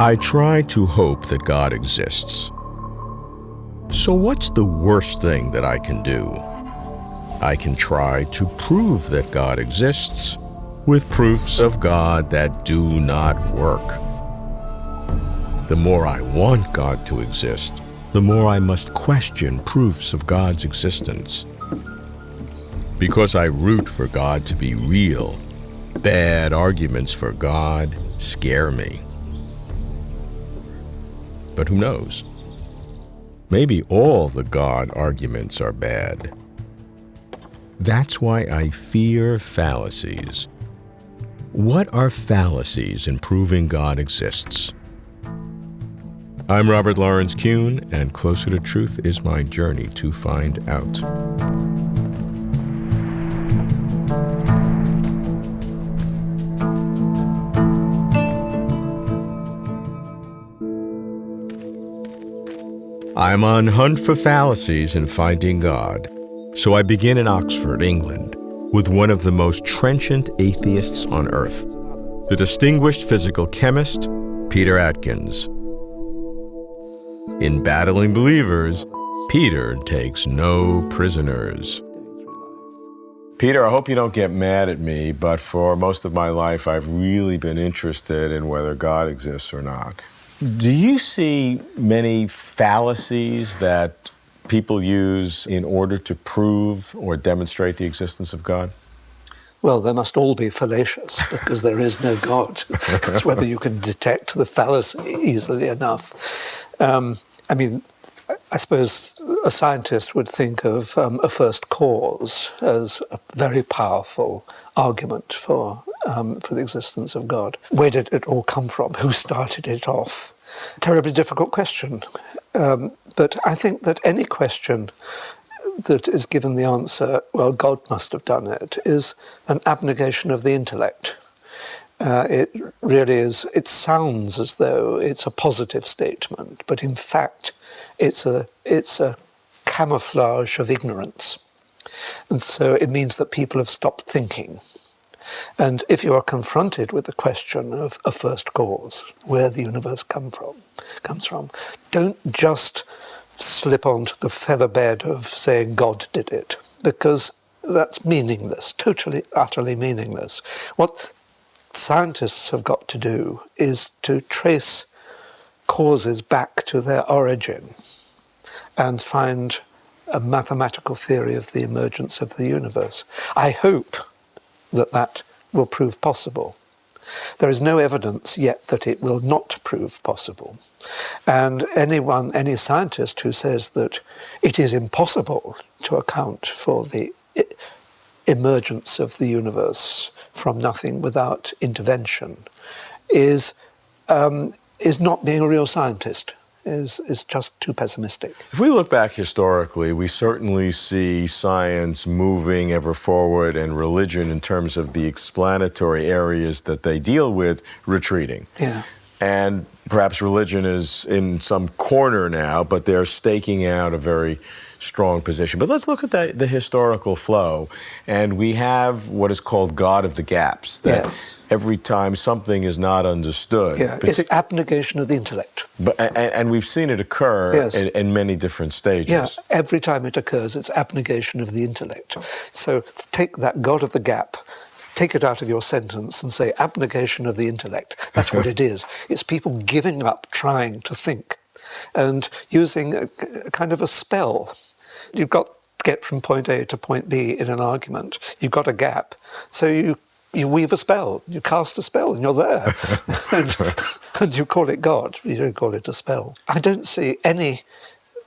I try to hope that God exists. So what's the worst thing that I can do? I can try to prove that God exists with proofs of God that do not work. The more I want God to exist, the more I must question proofs of God's existence. Because I root for God to be real, bad arguments for God scare me. But who knows? Maybe all the God arguments are bad. That's why I fear fallacies. What are fallacies in proving God exists? I'm Robert Lawrence Kuhn, and Closer to Truth is my journey to find out. I'm on hunt for fallacies in finding God. So I begin in Oxford, England, with one of the most trenchant atheists on earth, the distinguished physical chemist, Peter Atkins. In Battling Believers, Peter takes no prisoners. Peter, I hope you don't get mad at me, but for most of my life, I've really been interested in whether God exists or not. Do you see many fallacies that people use in order to prove or demonstrate the existence of God? Well, they must all be fallacious because there is no God. It's whether you can detect the fallacy easily enough. I suppose a scientist would think of a first cause as a very powerful argument for the existence of God. Where did it all come from? Who started it off? Terribly difficult question. But I think that any question that is given the answer, well, God must have done it, is an abnegation of the intellect. It really is, it sounds as though it's a positive statement, but in fact, it's a camouflage of ignorance. And so it means that people have stopped thinking. And if you are confronted with the question of a first cause, where the universe comes from, don't just slip onto the featherbed of saying God did it, because that's meaningless, totally, utterly meaningless. What scientists have got to do is to trace causes back to their origin and find a mathematical theory of the emergence of the universe. I hope that will prove possible. There is no evidence yet that it will not prove possible. And any scientist who says that it is impossible to account for the emergence of the universe from nothing without intervention is not being a real scientist. Is just too pessimistic. If we look back historically, we certainly see science moving ever forward and religion, in terms of the explanatory areas that they deal with, retreating. Yeah. And perhaps religion is in some corner now, but they're staking out a very strong position. But let's look at the historical flow. And we have what is called God of the gaps, that every time something is not understood. Yeah, it's abnegation of the intellect. And we've seen it occur in many different stages. Yeah, every time it occurs, it's abnegation of the intellect. So take that God of the gap, take it out of your sentence and say abnegation of the intellect. That's what it is. It's people giving up trying to think and using a kind of a spell. You've got to get from point A to point B in an argument. You've got a gap. So you weave a spell, you cast a spell, and you're there. and you call it God. You don't call it a spell. I don't see any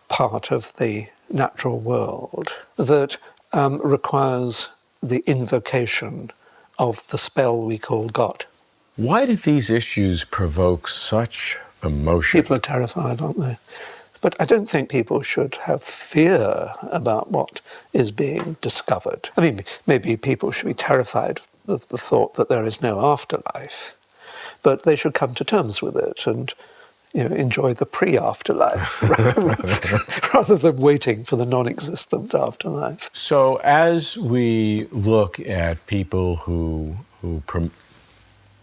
part of the natural world that requires the invocation of the spell we call God. Why did these issues provoke such emotion? People are terrified, aren't they? But I don't think people should have fear about what is being discovered. I mean, maybe people should be terrified of the thought that there is no afterlife, but they should come to terms with it and enjoy the pre-afterlife rather than waiting for the non-existent afterlife. So as we look at people who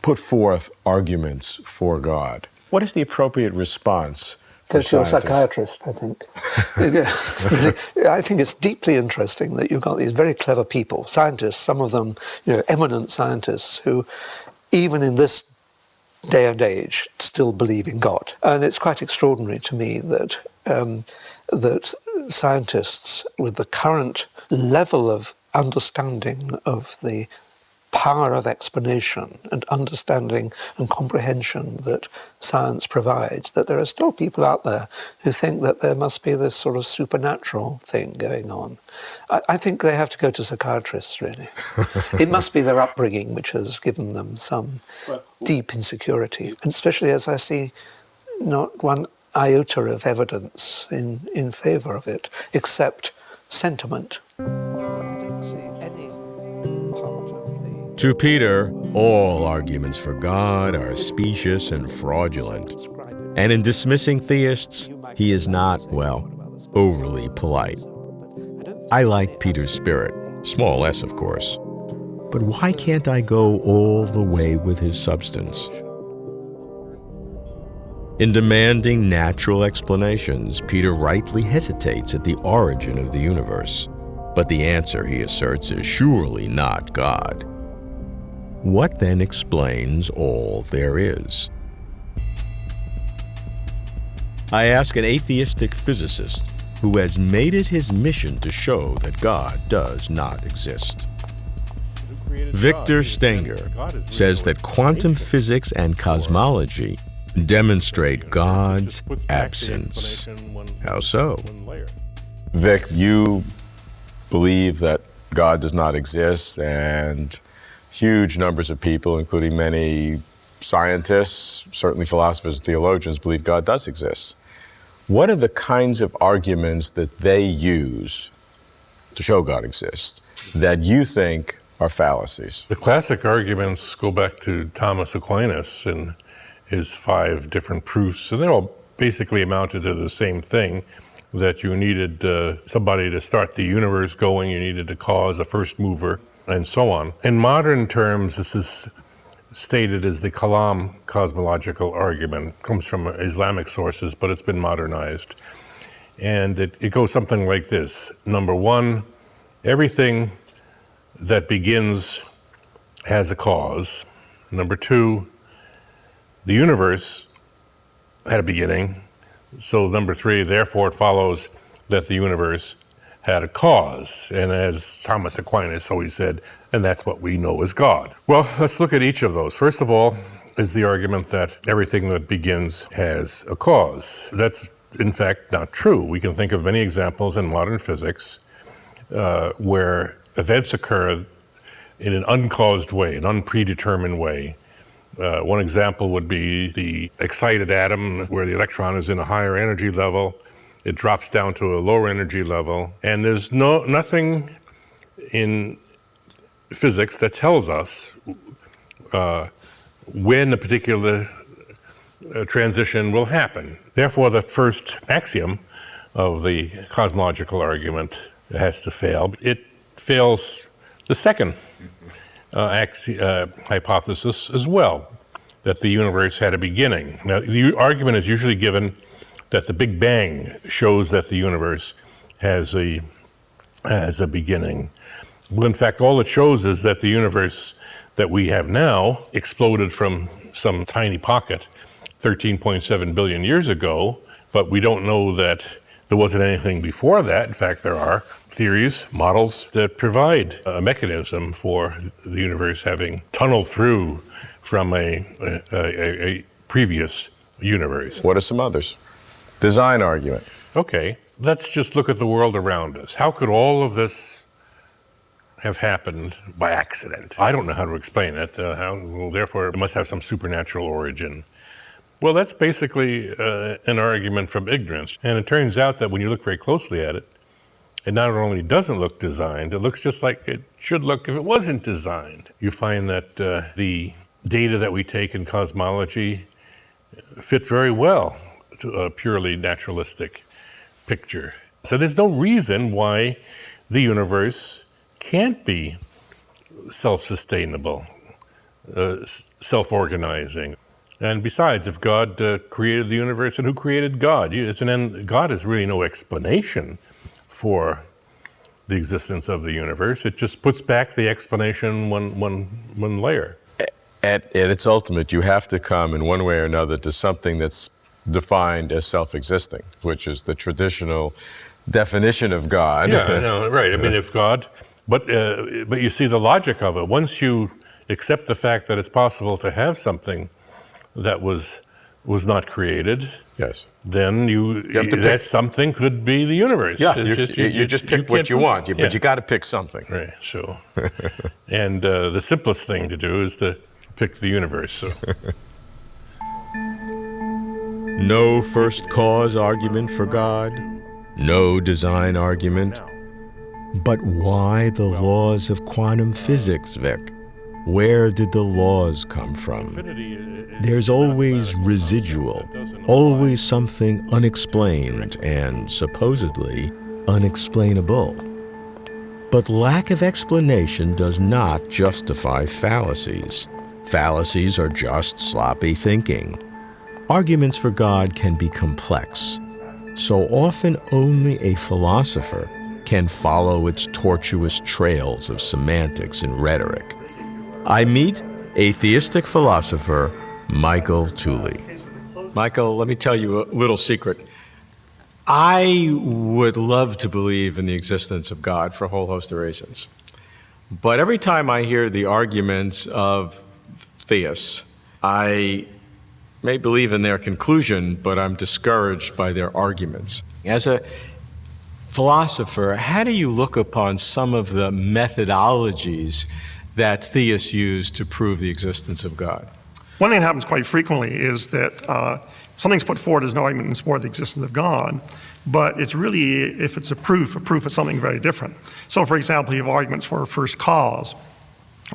put forth arguments for God, What is the appropriate response? Go to your psychiatrist, I think. Really, I think it's deeply interesting that you've got these very clever people, scientists, some of them, eminent scientists, who, even in this day and age, still believe in God. And it's quite extraordinary to me that that scientists, with the current level of understanding of the power of explanation and understanding and comprehension that science provides, that there are still people out there who think that there must be this sort of supernatural thing going on. I think they have to go to psychiatrists, really. It must be their upbringing which has given them some deep insecurity, and especially as I see not one iota of evidence in favour of it, except sentiment. I don't see any part of the... To Peter, all arguments for God are specious and fraudulent. And in dismissing theists, he is not, well, overly polite. I like Peter's spirit, small s, of course. But why can't I go all the way with his substance? In demanding natural explanations, Peter rightly hesitates at the origin of the universe. But the answer, he asserts, is surely not God. What then explains all there is? I ask an atheistic physicist who has made it his mission to show that God does not exist. Victor Stenger says that quantum physics and cosmology demonstrate God's absence. How so? Vic, you believe that God does not exist, and huge numbers of people, including many scientists, certainly philosophers and theologians, believe God does exist. What are the kinds of arguments that they use to show God exists that you think are fallacies? The classic arguments go back to Thomas Aquinas and his 5 different proofs, and they all basically amounted to the same thing, that you needed somebody to start the universe going, you needed to cause a first mover, and so on. In modern terms, this is stated as the Kalam cosmological argument. It comes from Islamic sources, but it's been modernized. And it goes something like this. Number 1, everything that begins has a cause. Number 2, the universe had a beginning. So number 3, therefore it follows that the universe had a cause. And as Thomas Aquinas always said, and that's what we know as God. Well, let's look at each of those. First of all is the argument that everything that begins has a cause. That's in fact not true. We can think of many examples in modern physics where events occur in an uncaused way, an unpredetermined way. One example would be the excited atom, where the electron is in a higher energy level. It drops down to a lower energy level, and there's nothing in physics that tells us when a particular transition will happen. Therefore, the first axiom of the cosmological argument has to fail. It fails the second hypothesis as well, that the universe had a beginning. Now, the argument is usually given that the Big Bang shows that the universe has a beginning. Well, in fact, all it shows is that the universe that we have now exploded from some tiny pocket 13.7 billion years ago, but we don't know that there wasn't anything before that. In fact, there are theories, models that provide a mechanism for the universe having tunneled through from a previous universe. What are some others? Design argument. Okay, let's just look at the world around us. How could all of this have happened by accident? I don't know how to explain it. Therefore, it must have some supernatural origin. Well, that's basically an argument from ignorance. And it turns out that when you look very closely at it, it not only doesn't look designed, it looks just like it should look if it wasn't designed. You find that the data that we take in cosmology fit very well to a purely naturalistic picture. So there's no reason why the universe can't be self-sustainable, self-organizing. And besides, if God created the universe, and who created God? God is really no explanation for the existence of the universe. It just puts back the explanation one layer. At its ultimate, you have to come in one way or another to something that's defined as self-existing, which is the traditional definition of God. Yeah, no, right. I mean, if God, but you see the logic of it. Once you accept the fact that it's possible to have something that was not created, yes, then you have to that something could be the universe. Yeah, you just pick what you want, but you got to pick something. Right. So, and the simplest thing to do is to pick the universe. So. No first cause argument for God, no design argument. But why the laws of quantum physics, Vic? Where did the laws come from? There's always residual, always something unexplained and supposedly unexplainable. But lack of explanation does not justify fallacies. Fallacies are just sloppy thinking. Arguments for God can be complex. So often only a philosopher can follow its tortuous trails of semantics and rhetoric. I meet atheistic philosopher Michael Tooley. Michael, let me tell you a little secret. I would love to believe in the existence of God for a whole host of reasons. But every time I hear the arguments of theists, I may believe in their conclusion, but I'm discouraged by their arguments. As a philosopher, how do you look upon some of the methodologies that theists use to prove the existence of God? One thing that happens quite frequently is that something's put forward as an argument in support of the existence of God, but it's really, if it's a proof of something very different. So, for example, you have arguments for a first cause,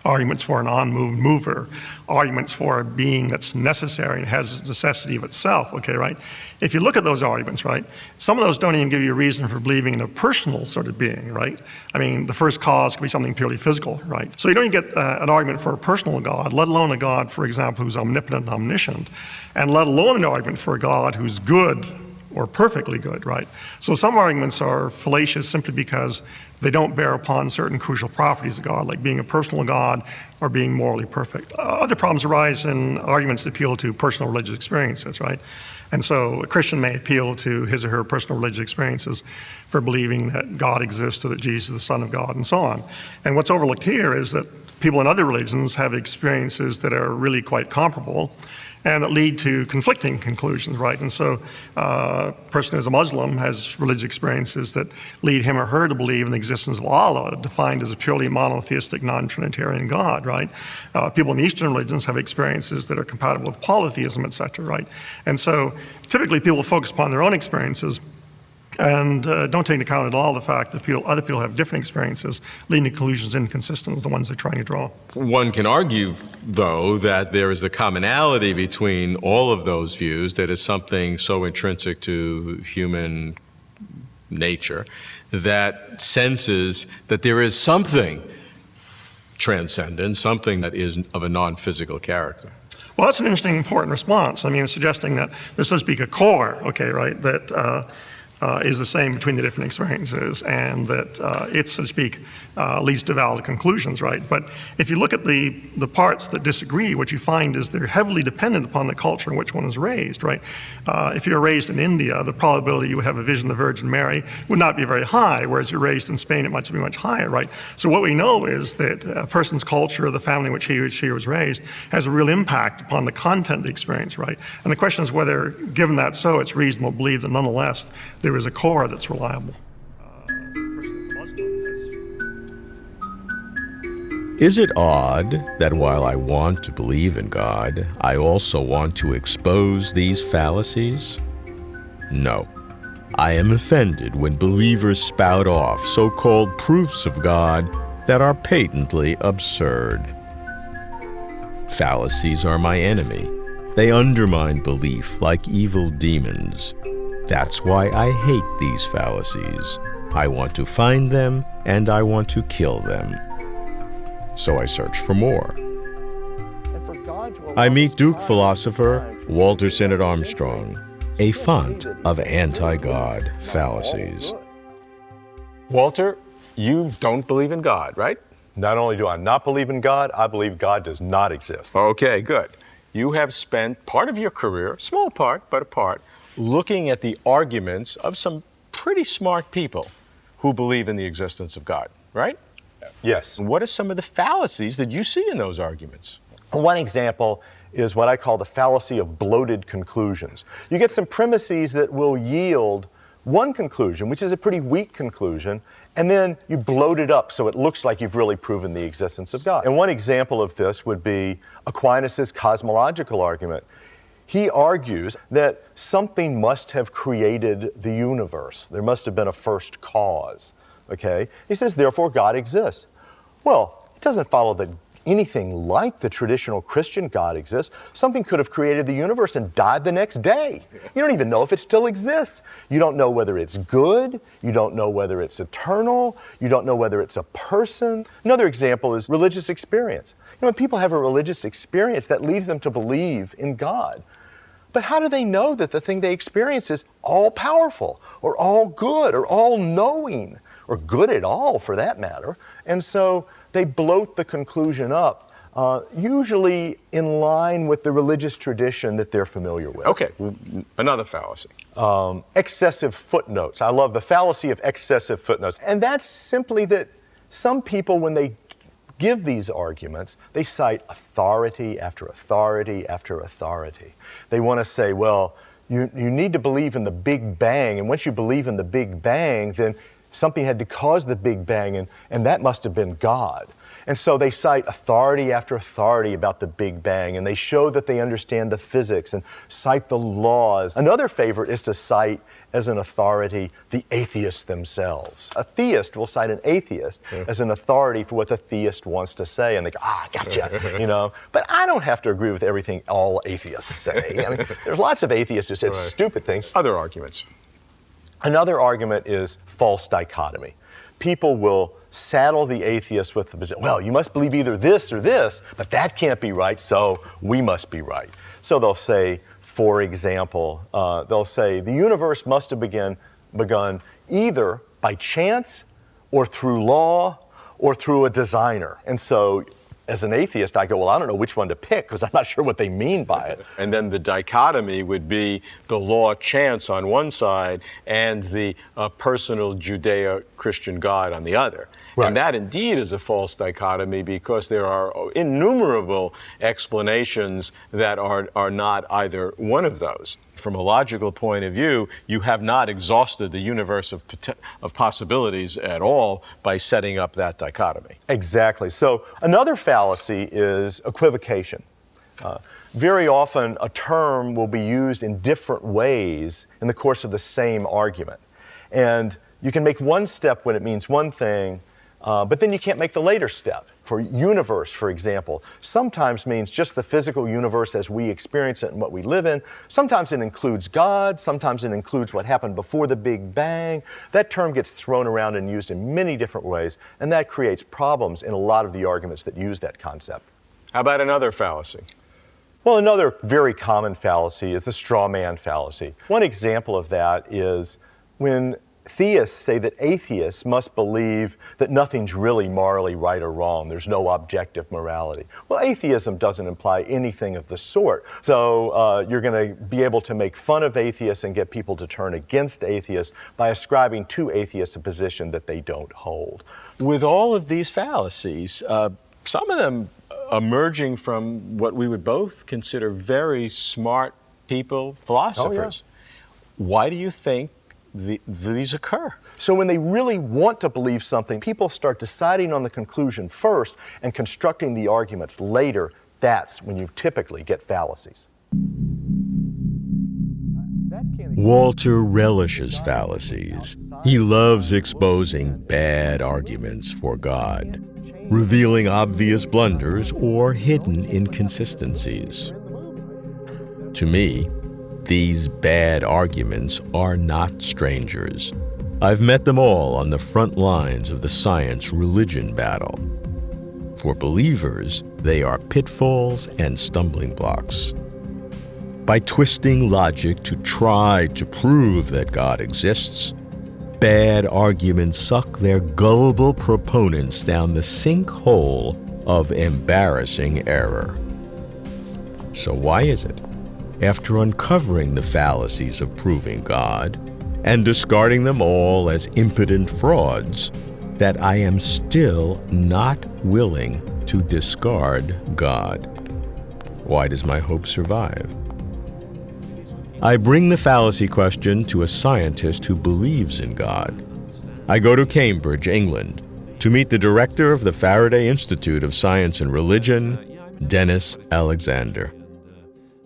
arguments for an unmoved mover, arguments for a being that's necessary and has necessity of itself, okay, right? If you look at those arguments, right, some of those don't even give you a reason for believing in a personal sort of being, right? I mean, the first cause could be something purely physical, right? So you don't even get an argument for a personal God, let alone a God, for example, who's omnipotent and omniscient, and let alone an argument for a God who's good or perfectly good, right? So some arguments are fallacious simply because they don't bear upon certain crucial properties of God, like being a personal God or being morally perfect. Other problems arise in arguments that appeal to personal religious experiences, right? And so a Christian may appeal to his or her personal religious experiences for believing that God exists or that Jesus is the Son of God and so on. And what's overlooked here is that people in other religions have experiences that are really quite comparable and that lead to conflicting conclusions, right? And so a person who's a Muslim has religious experiences that lead him or her to believe in the existence of Allah, defined as a purely monotheistic, non-Trinitarian God, right? People in Eastern religions have experiences that are compatible with polytheism, etc., right? And so typically people focus upon their own experiences and don't take into account at all the fact that other people have different experiences, leading to conclusions inconsistent with the ones they're trying to draw. One can argue, though, that there is a commonality between all of those views that is something so intrinsic to human nature that senses that there is something transcendent, something that is of a non-physical character. Well, that's an interesting, important response. I mean, it's suggesting that there's, so to speak, a core, okay, right, that is the same between the different experiences, and that it, so to speak, leads to valid conclusions, right? But if you look at the parts that disagree, what you find is they're heavily dependent upon the culture in which one is raised, right? If you're raised in India, the probability you would have a vision of the Virgin Mary would not be very high, whereas you're raised in Spain, it might be much higher, right? So what we know is that a person's culture, the family in which he or she was raised, has a real impact upon the content of the experience, right? And the question is whether, given that so, it's reasonable to believe that nonetheless there is a core that's reliable. Is it odd that while I want to believe in God, I also want to expose these fallacies? No. I am offended when believers spout off so-called proofs of God that are patently absurd. Fallacies are my enemy. They undermine belief like evil demons. That's why I hate these fallacies. I want to find them and I want to kill them. So I search for more. I meet Duke philosopher Walter Sinnott-Armstrong, a font of anti-God fallacies. Walter, you don't believe in God, right? Not only do I not believe in God, I believe God does not exist. Okay, good. You have spent part of your career, small part, but a part, looking at the arguments of some pretty smart people who believe in the existence of God, right? Yes. What are some of the fallacies that you see in those arguments? One example is what I call the fallacy of bloated conclusions. You get some premises that will yield one conclusion, which is a pretty weak conclusion, and then you bloat it up so it looks like you've really proven the existence of God. And one example of this would be Aquinas' cosmological argument. He argues that something must have created the universe. There must have been a first cause, okay? He says, therefore, God exists. Well, it doesn't follow that anything like the traditional Christian God exists. Something could have created the universe and died the next day. You don't even know if it still exists. You don't know whether it's good. You don't know whether it's eternal. You don't know whether it's a person. Another example is religious experience. When people have a religious experience, that leads them to believe in God. But how do they know that the thing they experience is all-powerful or all good or all-knowing or good at all for that matter? And so they bloat the conclusion up, usually in line with the religious tradition that they're familiar with. Okay, another fallacy. Excessive footnotes. I love the fallacy of excessive footnotes. And that's simply that some people, when they give these arguments, they cite authority after authority after authority. They want to say, well, you need to believe in the Big Bang, and once you believe in the Big Bang, then something had to cause the Big Bang, and that must have been God. And so they cite authority after authority about the Big Bang, and they show that they understand the physics and cite the laws. Another favorite is to cite as an authority the atheists themselves. A theist will cite an atheist as an authority for what the theist wants to say, and they go, gotcha, you know. But I don't have to agree with everything all atheists say. I mean, there's lots of atheists who said stupid things. Other arguments. Another argument is false dichotomy. People will saddle the atheist with the position, well, you must believe either this or this, but that can't be right, so we must be right. So they'll say, for example, they'll say the universe must have begun either by chance or through law or through a designer. And so as an atheist, I go, well, I don't know which one to pick because I'm not sure what they mean by it. And then the dichotomy would be the law chance on one side and the personal Judeo-Christian God on the other. Right. And that indeed is a false dichotomy because there are innumerable explanations that are not either one of those. From a logical point of view, you have not exhausted the universe of possibilities at all by setting up that dichotomy. Exactly. So another fallacy is equivocation. Very often a term will be used in different ways in the course of the same argument. And you can make one step when it means one thing, but then you can't make the later step. For universe, for example, sometimes means just the physical universe as we experience it and what we live in. Sometimes it includes God. Sometimes it includes what happened before the Big Bang. That term gets thrown around and used in many different ways, and that creates problems in a lot of the arguments that use that concept. How about another fallacy? Well, another very common fallacy is the straw man fallacy. One example of that is when theists say that atheists must believe that nothing's really morally right or wrong. There's no objective morality. Well, atheism doesn't imply anything of the sort. So you're going to be able to make fun of atheists and get people to turn against atheists by ascribing to atheists a position that they don't hold. With all of these fallacies, some of them emerging from what we would both consider very smart people, philosophers. Oh, yeah. Why do you think these occur? So when they really want to believe something, people start deciding on the conclusion first and constructing the arguments later. That's when you typically get fallacies. Walter relishes fallacies. He loves exposing bad arguments for God, revealing obvious blunders or hidden inconsistencies. To me, these bad arguments are not strangers. I've met them all on the front lines of the science-religion battle. For believers, they are pitfalls and stumbling blocks. By twisting logic to try to prove that God exists, bad arguments suck their gullible proponents down the sinkhole of embarrassing error. So why is it, after uncovering the fallacies of proving God and discarding them all as impotent frauds, that I am still not willing to discard God? Why does my hope survive? I bring the fallacy question to a scientist who believes in God. I go to Cambridge, England, to meet the director of the Faraday Institute of Science and Religion, Denis Alexander.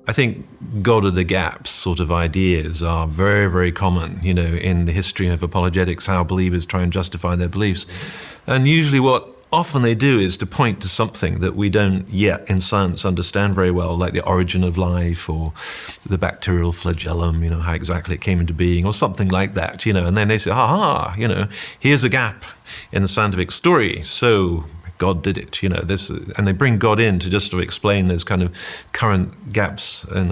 I think God of the gaps sort of ideas are very, very common, in the history of apologetics, how believers try and justify their beliefs. And usually what often they do is to point to something that we don't yet in science understand very well, like the origin of life or the bacterial flagellum, how exactly it came into being, or something like that, and then they say, here's a gap in the scientific story, so God did it, and they bring God in to just sort of explain those kind of current gaps and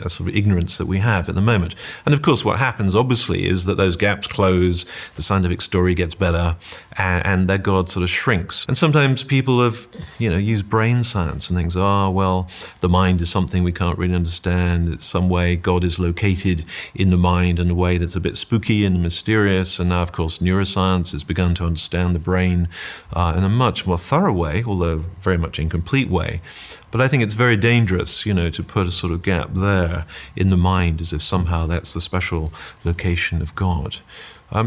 sort of ignorance that we have at the moment. And of course, what happens, obviously, is that those gaps close, the scientific story gets better, and that God sort of shrinks. And sometimes people have, used brain science and things. The mind is something we can't really understand. It's some way God is located in the mind in a way that's a bit spooky and mysterious. And now, of course, neuroscience has begun to understand the brain in a much more thorough way, although very much incomplete way. But I think it's very dangerous, to put a sort of gap there in the mind as if somehow that's the special location of God.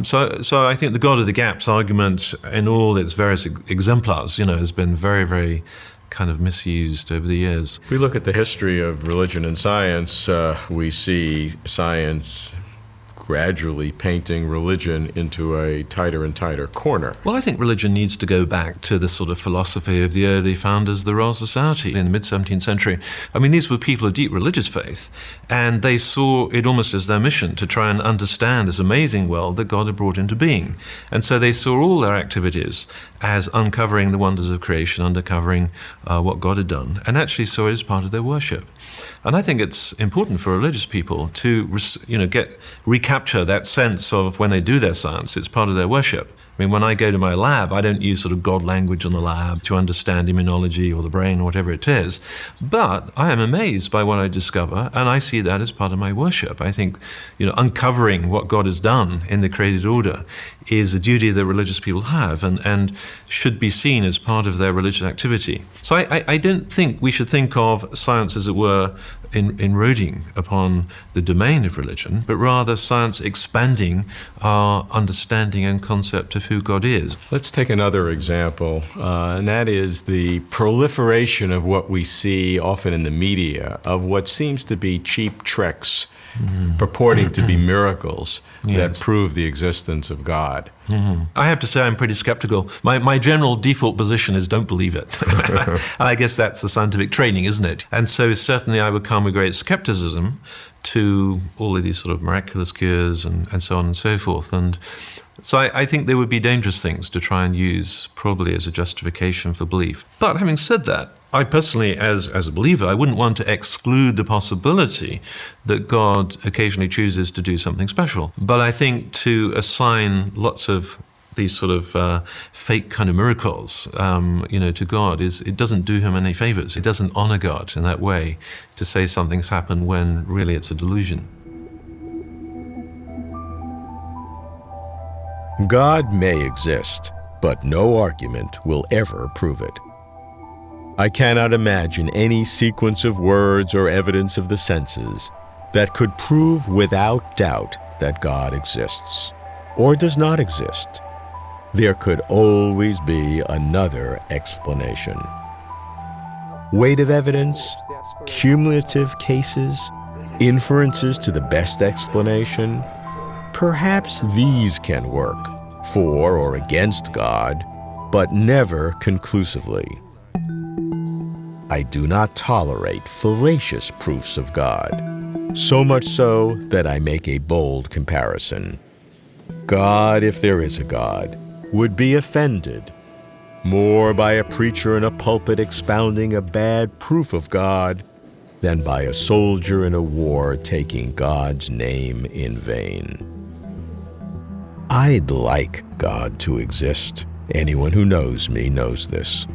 So I think the God of the gaps argument in all its various exemplars, has been very, very kind of misused over the years. If we look at the history of religion and science, we see science gradually painting religion into a tighter and tighter corner. Well, I think religion needs to go back to the sort of philosophy of the early founders of the Royal Society in the mid-17th century. I mean, these were people of deep religious faith, and they saw it almost as their mission to try and understand this amazing world that God had brought into being. And so they saw all their activities as uncovering the wonders of creation, uncovering what God had done, and actually saw it as part of their worship. And I think it's important for religious people to, recapture that sense of when they do their science, it's part of their worship. I mean, when I go to my lab, I don't use sort of God language in the lab to understand immunology or the brain or whatever it is. But I am amazed by what I discover, and I see that as part of my worship. I think, uncovering what God has done in the created order is a duty that religious people have and should be seen as part of their religious activity. So I don't think we should think of science, as it were, eroding upon the domain of religion, but rather science expanding our understanding and concept of who God is. Let's take another example, and that is the proliferation of what we see often in the media of what seems to be cheap tricks purporting to be miracles that prove the existence of God. I have to say I'm pretty skeptical. My general default position is don't believe it. And I guess that's the scientific training, isn't it? And so certainly I would come with great skepticism to all of these sort of miraculous cures and so on and so forth. And so I think there would be dangerous things to try and use probably as a justification for belief. But having said that, I personally, as a believer, I wouldn't want to exclude the possibility that God occasionally chooses to do something special. But I think to assign lots of these sort of fake kind of miracles, to God, it doesn't do him any favors. It doesn't honor God in that way to say something's happened when really it's a delusion. God may exist, but no argument will ever prove it. I cannot imagine any sequence of words or evidence of the senses that could prove without doubt that God exists or does not exist. There could always be another explanation. Weight of evidence, cumulative cases, inferences to the best explanation. Perhaps these can work for or against God, but never conclusively. I do not tolerate fallacious proofs of God, so much so that I make a bold comparison. God, if there is a God, would be offended. more by a preacher in a pulpit expounding a bad proof of God than by a soldier in a war taking God's name in vain. I'd like God to exist. Anyone who knows me knows this.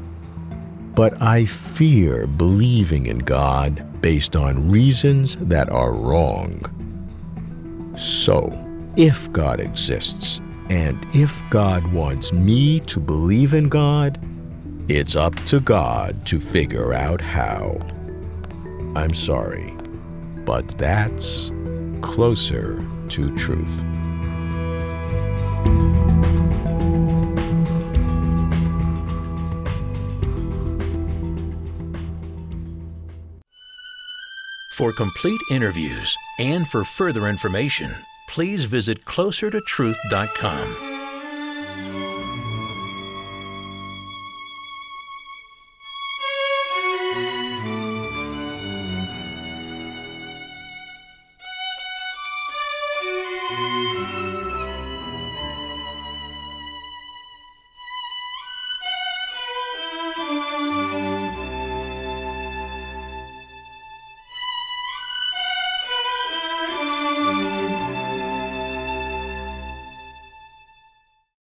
But I fear believing in God based on reasons that are wrong. So, if God exists, and if God wants me to believe in God, it's up to God to figure out how. I'm sorry, but that's closer to truth. For complete interviews and for further information, please visit closertotruth.com.